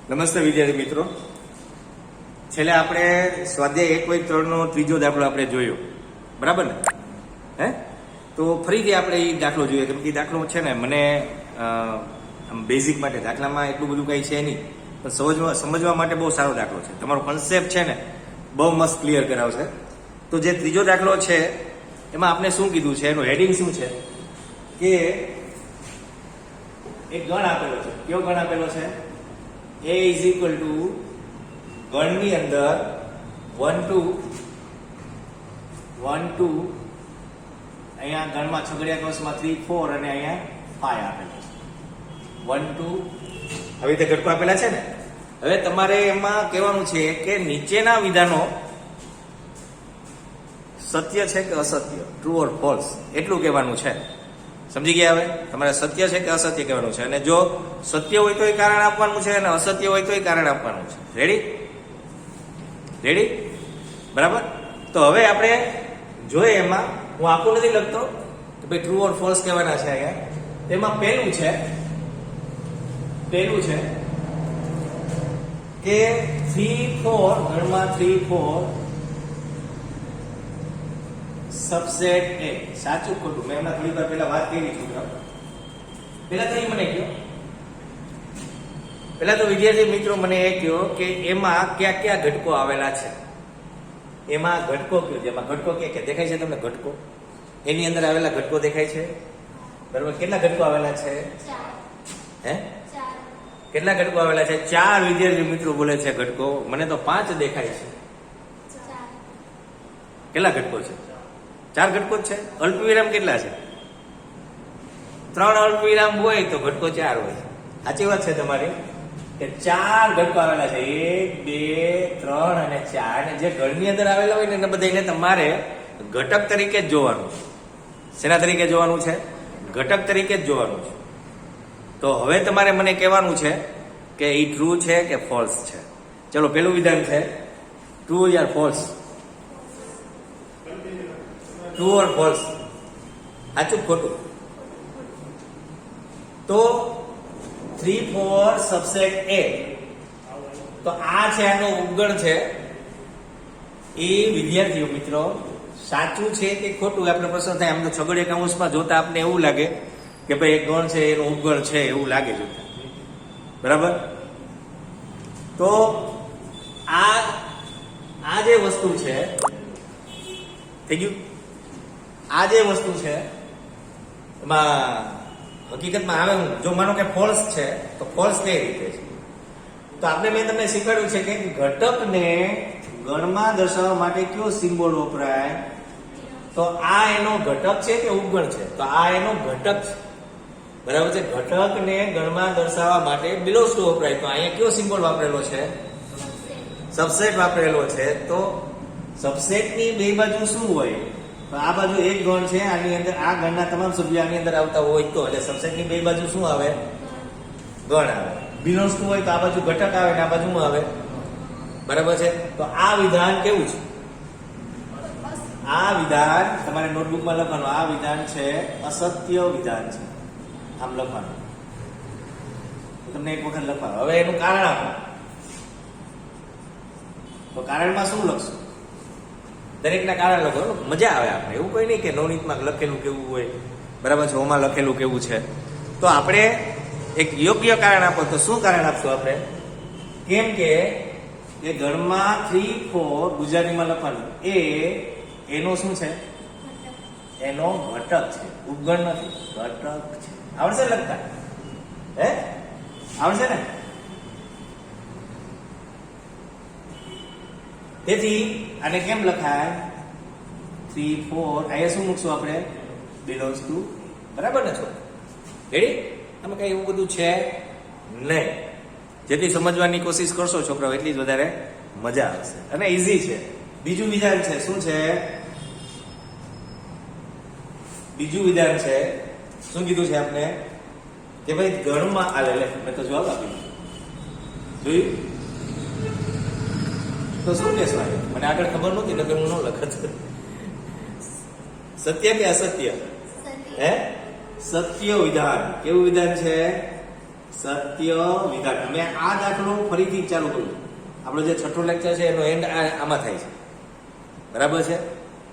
નમસ્તે વિદ્યાર્થી મિત્રો, છેલ્લે આપણે સ્વાધ્યાય 1/3 ત્રીજો દાખલો આપણે જોયો, બરાબર ને? તો ફરીથી આપણે એ દાખલો જોઈએ, કેમ કે દાખલો છે ને મને બેઝિક માટે દાખલામાં એટલું બધું કંઈ છે નહીં, પણ સમજવા માટે બહુ સારો દાખલો છે. તમારો કન્સેપ્ટ છે ને બહુ મસ્ત ક્લિયર કરાવશે. તો જે ત્રીજો દાખલો છે એમાં આપણે શું કીધું છે, એનું હેડિંગ શું છે કે એક ગણ આપેલો છે. કયો ગણ આપેલો છે? A is equal to ગણની અંદર 1 2 અહીંયા ગણમાં છગડિયા કૌંસમાં 3 4 અને અહીંયા 5 આપેલો છે. 1 2 હવે તે ઘટકો આપેલા છે ને. હવે તમારે એમાં કહેવાનું છે કે નીચેના વિધાનો સત્ય છે કે અસત્ય, ટ્રુ ઓર ફોલ્સ, એટલું કહેવાનું છે. સમજી ગયા? હવે તમારે સત્ય છે કે અસત્ય કહેવાનું છે, અને જો સત્ય હોય તો એ કારણ આપવાનું છે અને અસત્ય હોય તો એ કારણ આપવાનું છે. રેડી? બરાબર? તો હવે આપણે જોઈએ, એમાં હું આખું નથી લખતો કે ભાઈ ટ્રુ ઓર ફોલ્સ કહેવાના છે. અહીંયા તેમાં પહેલું છે કે 3 4 ગણમાં 3 4 સબસેટ A. સાચું ખોટું મેં હમણાં થોડી વાર પહેલા વાત કરી છોકરાઓ. પહેલા તો એ મને કહો, પહેલા તો વિદ્યાર્થી મિત્રો મને એ કહો કે એમાં કયા કયા ઘટકો આવેલા છે. એમાં ઘટકો કયો? જેમાં ઘટકો કે દેખાય છે તમને? ઘટકો એની અંદર આવેલા ઘટકો દેખાય છે, બરાબર? કેટલા ઘટકો આવેલા છે? કેટલા ઘટકો આવેલા છે? 4 વિદ્યાર્થી મિત્રો બોલે છે ઘટકો. મને તો 5 દેખાય છે. કેટલા ઘટકો છે? 4 ઘટકો જ છે. અલ્પવિરામ કેટલા છે? 3 અલ્પવિરામ હોય તો ઘટકો 4 હોય. સાચી વાત છે તમારી કે 4 ઘટકો આવેલા છે. 1 2 3 અને 4. અને જે ગણની અંદર આવેલા હોય ને એને બધાને તમારે ઘટક તરીકે જ જોવાનું છે. શેના તરીકે જોવાનું છે? ઘટક તરીકે જ જોવાનું છે. તો હવે તમારે મને કહેવાનું છે કે એ ટ્રુ છે કે ફોલ્સ છે. ચલો, પેલું વિધાન છે true yeah false. True or false, સાચું ખોટું? તો 3 4 સબસેટ A, તો આ છે આનો ઉપગણ છે. એ વિદ્યાર્થીઓ મિત્રો સાચું છે કે ખોટું આપણે પ્રશ્ન થાય. આમ તો છગડીયા કૌંસમાં જોતા આપને એવું લાગે કે ભાઈ એક ગણ છે એનો ઉપગણ છે એવું લાગે જોતા, બરાબર? તો આ જે વસ્તુ છે, થઈ ગયું? આ જે વસ્તુ છે એમાં હકીકતમાં આવે, જો માનો કે ફોલ્સ છે તો ફોલ્સ કઈ રીતે છે? તો આપણે મેં તમને શીખવાડ્યું છે કે ઘટકને ગણમાં દર્શાવવા માટે કયો સિમ્બોલ વપરાય? તો આ એનો ઘટક છે કે ઉપગણ છે? તો આ એનો ઘટક છે, બરાબર છે? ઘટકને ગણમાં દર્શાવવા માટે બિલોંગ્સ ટુ વપરાય. તો અહીંયા કયો સિમ્બોલ વાપરેલો છે? સબસેટ વાપરેલો છે. તો સબસેટની બે બાજુ શું હોય? તો આ બાજુ એક ગણ છે, આની અંદર આ ગણના તમામ સભ્યો આની અંદર આવતા હોય તો એટલે સબસેટની બે બાજુ શું આવે? ગણ આવે. બિલોંગ્સ ટુ હોય તો આ બાજુ ઘટક આવે ને આ બાજુ શું આવે? બરાબર છે? તો આ વિધાન કેવું છે? આ વિધાન તમારે નોટબુકમાં લખવાનું. આ વિધાન છે અસત્ય વિધાન છે. આમ લખવાનું, તમને એક વખત લખવાનું. હવે એનું કારણ આપો. તો કારણમાં શું લખશું? દરેકના કારણ લખો, મજા આવે આપણે. એવું કોઈ નહીં કે નવનીતમાં લખેલું કેવું હોય, બરાબર છે, ઓમાં લખેલું કેવું છે. તો આપણે એક યોગ્ય કારણ આપો. તો શું કારણ આપશું આપણે? કેમ કે ગણમાં 3 4 ગુજરાતીમાં લખવાનું. એનો શું છે? એનો ઘટક છે, ઉપગણ નથી, ઘટક છે. આવડશે લખતા? આવડશે ને? તેથી આને કેમ લખાય? 3 4 અહીંયા શું મૂકશું આપણે? બિલોંગ્સ ટુ, બરાબર ને છો? રેડી? આમાં કઈ એવું બધું છે નહીં. જેટલી સમજવાની કોશિશ કરશો છોકરાઓ એટલી જ વધારે મજા આવશે અને ઈઝી છે. બીજું વિધાન છે, શું છે? બીજું વિધાન છે, શું કીધું છે આપણે? કે ભાઈ ગણમાં આ લે મેં તો જવાબ આપી દીધો. જોયું? તો શું કહેશો? મને આગળ ખબર નહોતી, નકર હું ન લખત. સત્ય કે અસત્ય? સત્ય વિધાન. કેવું વિધાન છે? સત્ય વિધાન. અમે આ દાખલો ફરીથી ચાલુ કરું છું. આપણો જે છઠ્ઠો લેક્ચર છે એનો એન્ડ આમાં થાય છે, બરાબર છે.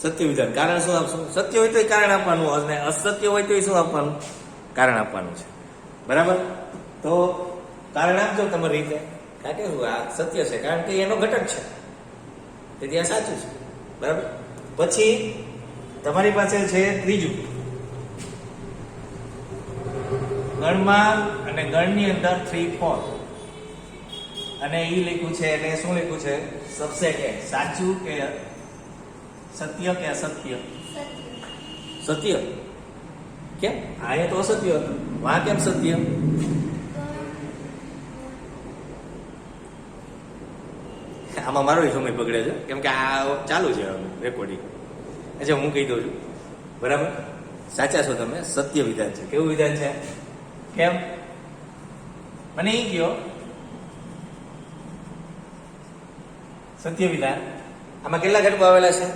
સત્ય વિધાન, કારણ શું આપશું? સત્ય હોય તો કારણ આપવાનું, અને અસત્ય હોય તો શું આપવાનું? કારણ આપવાનું છે, બરાબર. તો કારણ આપજો તમારી રીતે, કારણ કે આ સત્ય છે, કારણ કે એનો ઘટક છે, તેથી આ સાચું છે, બરાબર. પછી તમારી પાસે છે ત્રીજું, ગણમાં અને ગણની અંદર 3, 4 અને એ લખ્યું છે, એટલે શું લખ્યું છે? સબસેટ એ. સાચું કે સત્ય કે અસત્ય? સત્ય. કેમ? અહીંયા તો અસત્ય હતું, વાં કેમ સત્ય? આમાં મારો સમય બગડે છે, કેમ કે આ ચાલુ છે રેકોર્ડિંગ. અચ્છા, હું કહી દઉં છું, બરાબર. સાચા છો તમે, સત્ય વિધાન છે. કેવું વિધાન છે? કેમ? મને એ કહો, સત્ય વિધાન આમાં કેટલા ઘટકો આવેલા છે?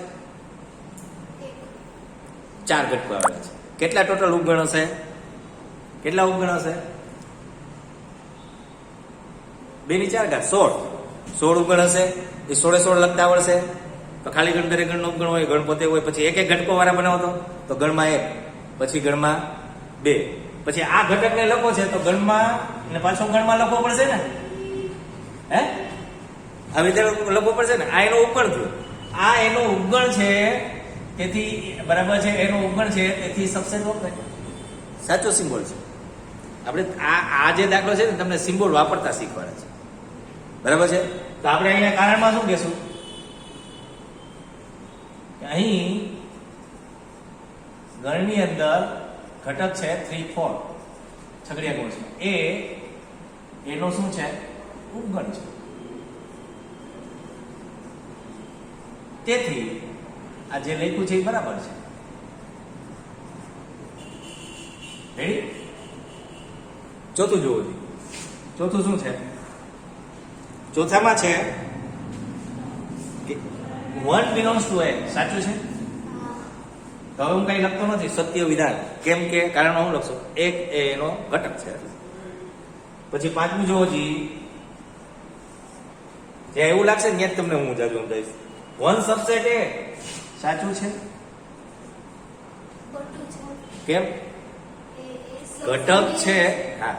4 ઘટકો આવેલા છે. કેટલા ટોટલ ઉપગણ હશે? કેટલા ઉપગણ હશે? 2 ની 4 ઘાત 16 ઉપગણ હશે. એ 16 લખતા આવડશે તો ખાલી ગણ દરેક ગણનો ઉપગણ હોય, ગણ પોતે હોય. પછી એક ઘટકો વાળા બનાવો તો ગણમાં 1, પછી ગણમાં 2, પછી આ ઘટકને લખો છે તો ગણમાં અને પાછો ગણમાં લખવો પડશે ને? હે, આ વિધાન લખવું પડશે ને? આ એનો ઉપગણ થયો, આ એનો ઉપગણ છે, તેથી બરાબર છે, એનો ઉપગણ છે, તેથી સબસેટ વપરાય. સાચો સિમ્બોલ છે. આપણે આ જે દાખલો છે ને તમને સિમ્બોલ વાપરતા શીખવાડે છે, બરાબર છે. તો આપણે અહીંયા કારણમાં શું કહેશું? અહીં ગણની અંદર ઘટક છે 3, 4 છગડીયા ગુણ છે, એનો શું છે? ઉપગણ છે. તેથી આ જે લખ્યું છે એ બરાબર છે. રેડી? ચોથું જોવું જોઈએ. ચોથું શું છે? ચોથામાં છે કે 1 belongs to A. સાચું છે? તો હવે હું કઈ લખતો નથી, સત્ય વિધાન. કેમ કે કારણ હું લખશું, 1 એ એનો ઘટક છે. પછી 5મું જોવો જી, જ્યાં એવું લાગશે ને ત્યાં તમને હું જાજુ સમજાવીશ. 1 સબસેટ એ. સાચું છે? કેમ? ઘટક છે. હા,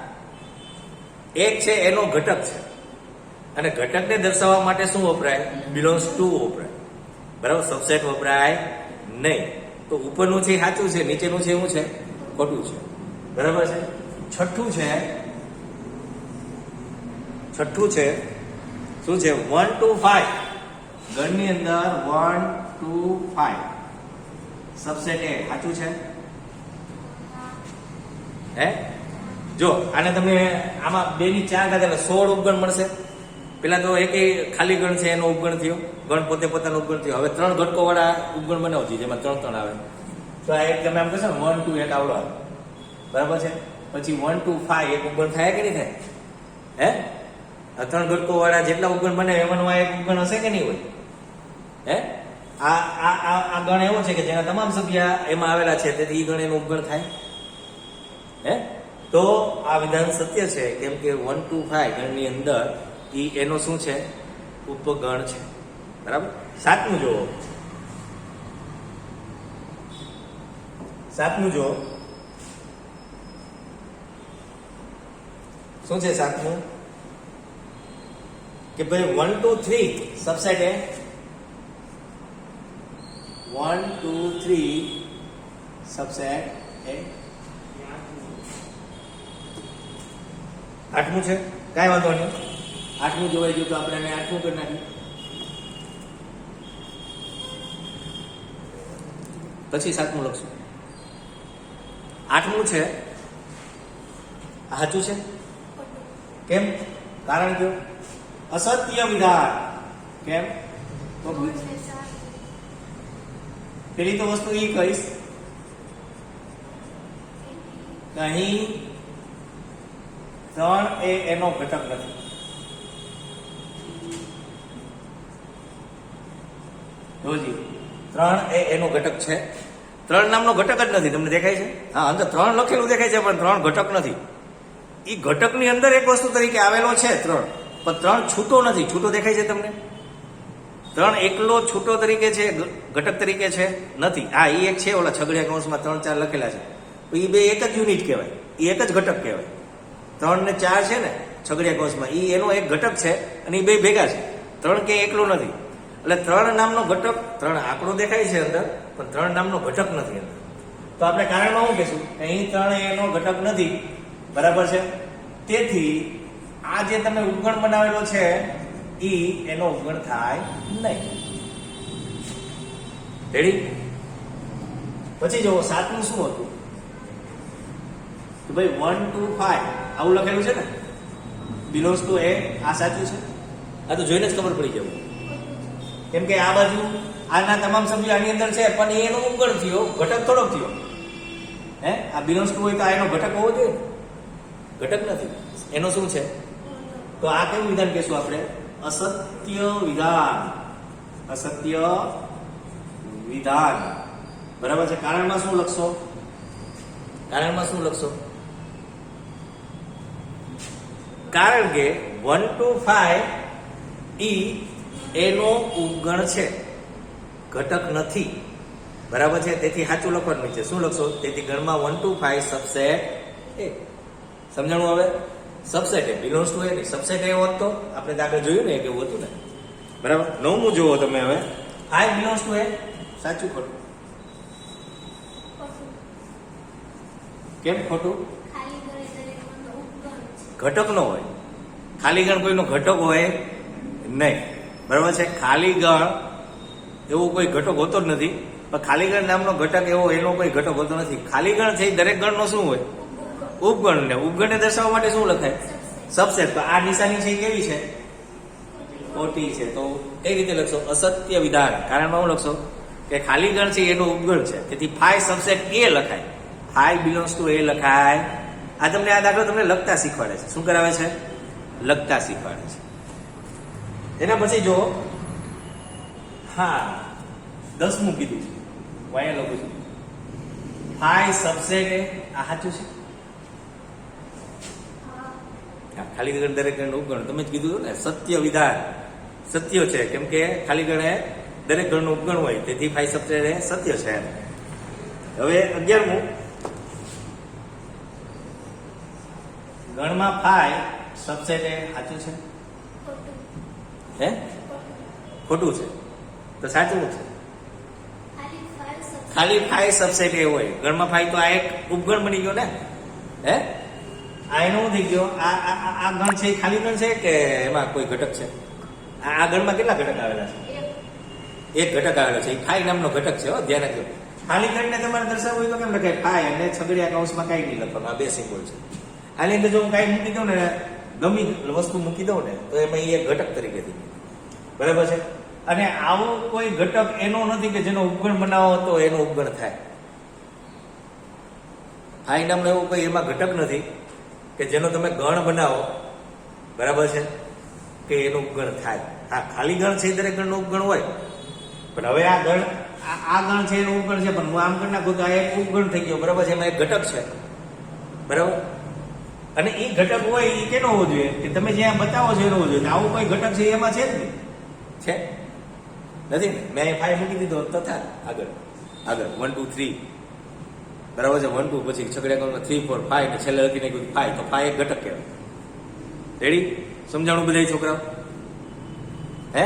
1 છે એનો ઘટક છે, અને ઘટકને દર્શાવવા માટે શું વપરાય? બિલોંગ્સ ટુ વપરાય, બરાબર. સબસેટ વપરાય નહીં. તો ઉપરનું છે સાચું છે, નીચેનું છે શું છે? ખોટું છે, બરાબર છે. છઠ્ઠું છે શું છે? 1 to 5 ગણની અંદર 1 to 5 સબસેટ એ. સાચું છે? હે, જો આને તમે આમાં 2 ની 4 ઘાત એટલે 16 ઉપગણ મળશે. પેલા તો એક ખાલી ગણ છે એનો ઉપગણ થયો, ગણ પોતે પોતાનો ઉપગણ થયો. હવે 3 ઘટકો વાળા ઉપગણ બનાવજો જેમાં 3 આવે. તો આ એક તમે આમ કહેશો ને 1 to 1 આવડો આવે, બરાબર છે. પછી 1 to 5 એક ઉપગણ થાય કે નહીં થાય? હે, આ 3 ઘટકો વાળા જેટલા ઉપગણ બને એમાંનું આ એક ઉપગણ હશે કે નહીં હોય? હે, આ ગણ એવો છે કે જેના તમામ સભ્ય એમાં આવેલા છે, તેથી એ ગણ એનું ઉપગણ થાય. હે, તો આ વિધાન સત્ય છે, કેમ કે 1 to 5 ગણની અંદર એનો શું છે? ઉપગણ છે, બરાબર. 7મું જુઓ. 7મું જુઓ શું છે? 7મું કે ભાઈ 1 to 3 subset A. 1 to 3 subset A. 8મું છે, કાંઈ વાંધો નહીં. 8મું જોવાઈ ગયું તો આપણે એને 8મું કરી નાખીએ. પછી 7મું લખશું. 8મું છે સાચું છે? કેમ? કારણ કયો? અસત્ય વિધાન. કેમ? તો પેલી તો વસ્તુ એ કહીશ કે અહીં 3 એ એનો ઘટક નથી. જોજી, 3 એ એનો ઘટક છે. 3 નામનો ઘટક જ નથી. તમને દેખાય છે? હા, અંદર 3 લખેલું દેખાય છે, પણ 3 ઘટક નથી. એ ઘટકની અંદર એક વસ્તુ તરીકે આવેલો છે 3, પણ 3 છૂટો નથી. છૂટો દેખાય છે તમને? 3 એકલો છૂટો તરીકે છે, ઘટક તરીકે છે નથી. હા, એ એક છે, ઓલા છગડિયા કૌંસમાં 3 4 લખેલા છે, તો એ બે એક જ યુનિટ કહેવાય, એ એક જ ઘટક કહેવાય. 3 ને 4 છે ને છગડિયા કૌંસમાં, એ એનો એક ઘટક છે અને એ બે ભેગા છે. 3 કે એકલો નથી. એટલે 3 નામનો ઘટક, 3 આંકડો દેખાય છે અંદર, પણ 3 નામનો ઘટક નથી અંદર. તો આપણે કારણમાં શું કહેશું? અહીં 3 એનો ઘટક નથી, બરાબર છે. તેથી આ જે તમે ઉપગણ બનાવેલો છે એનો ઉપગણ થાય નહીં. રેડી? પછી જુઓ 7મું શું હતું કે ભાઈ 1 2 5 આવું લખેલું છે ને, બિલોંગ્સ ટુ એ. આ સાચું છે? આ તો જોઈને જ ખબર પડી જવું, કેમ કે આ બાજુ આના તમામ સભ્યો આની અંદર છે, પણ એનો ઉપગણ થયો, ઘટક થોડોક થયો. હે, આ બિલોંગ્સ ટુ હોય તો આ એનો ઘટક હોવો જોઈએ, ઘટક નથી. એનો શું છે? તો આ કેવું વિધાન કહેશું આપણે? અસત્ય વિધાન. અસત્ય વિધાન, બરાબર છે. કારણમાં શું લખશો? કારણમાં શું લખશો? કારણ કે 1 to 5 એનો ઉપગણ છે, ઘટક નથી, બરાબર છે. તેથી સાચું લખવાનું છે. શું લખશો? તેથી ગણમાં 1 to 5 સબસેટ એ. સમજાણું? હવે સબસેટ એ બિલોંગ્સ ટુ એ નહીં, સબસેટ એ હોત તો આપણે તો આગળ જોયું ને કે એવું હતું ને, બરાબર. 9મું જુઓ તમે હવે. 5 બિલોંગ્સ ટુ એ. સાચું ખોટું? કેમ ખોટું? ઘટક નો હોય, ખાલી ગણ કોઈનો ઘટક હોય નહીં, બરાબર છે. ખાલી ગણ એવો કોઈ ઘટક હોતો જ નથી, પણ ખાલી ગણ નામનો ઘટક એવો એનો કોઈ ઘટક હોતો નથી. ખાલી ગણ છે દરેક ગણનો શું હોય? ઉપગણ. ને ઉપગણને દર્શાવવા માટે શું લખાય? સબસેટ. તો આ નિશાની છે કેવી છે? ખોટી છે. તો કઈ રીતે લખશો? અસત્ય વિધાન. કારણમાં શું લખશો? કે ખાલી ગણ છે એનો ઉપગણ છે, તેથી 5 સબસેટ એ લખાય, 5 બિલોંગ્સ ટુ એ લખાય. આ તમને આ દાખલો તમને લખતા શીખવાડે છે. શું કરાવે છે? લખતા શીખવાડે છે. એના પછી જો, હા 10મું કીધું છે, વાયા લખું છું 5 સબસેટ એ. આ સાચું છે? ખાલી ગણ દરેક ગણ ઉપગણ, તમે જ કીધું ને, સત્ય વિધાન. સત્ય છે, કેમ કે ખાલી ગણ એ દરેક ગણનું ઉપગણ હોય, તેથી 5 સબસેટ એ સત્ય છે. હવે 11મું, ગણમાં 5 સબસેટ એ સાચું છે? હે? ખોટું છે. તો સાચું છે. ખાલી 5 સબસેટ એ હોય. ગણમાં 5 તો આ એક ઉપગણ બની ગયો ને. હે, આ એનો થઈ ગયો. આ ગણ છે ખાલી ગણ છે કે એમાં કોઈ ઘટક છે? આ ગણમાં કેટલા ઘટક આવેલા છે? એક ઘટક આવેલો છે. 5 નામનો ઘટક છે. ધ્યાન રાખજો. ખાલી ગણને તમારે દર્શાવવું હોય તો કેમ લખાય? 5 અને છગડિયા કૌંસમાં કઈ નહીં લખવાનું. આ બે સિમ્બોલ છે. આની અંદર જો હું કઈ મૂકી દઉં ને, ગમી વસ્તુ મૂકી દઉં ને, તો એમાં એ ઘટક તરીકે થઈ, બરાબર છે. અને આવો કોઈ ઘટક એનો નથી કે જેનો ઉપગણ બનાવો તો એનો ઉપગણ થાય. 5 નામનો એવો કોઈ એમાં ઘટક નથી કે જેનો તમે ગણ બનાવો, બરાબર છે, કે એનું ઉપગણ થાય. હા, ખાલી ગણ છે દરેક ગણનું ઉપગણ હોય, પણ હવે આ ગણ, આ ગણ છે એનું ઉપગણ છે, પણ હું આમ કરી નાખું તો આ એક ઉપગણ થઈ ગયો, બરાબર છે. એમાં એક ઘટક છે, બરાબર. અને એ ઘટક હોય એ કેનો હોવો જોઈએ? કે તમે જ્યાં બતાવો છો એનો હોવો જોઈએ. આવું કોઈ ઘટક છે એમાં છે જ નહીં, છે નથી. મેં 5 મૂકી દીધો તો થાય. આગળ 1 2 3, બરાબર છે. 1 2 પછી છગડિયા કૌંસમાં 3 4 5 ને છેલ્લે લખી નાખ્યું 5, તો 5 એક ઘટક કહેવાય. રેડી? સમજાણું બધા છોકરાઓ? હે?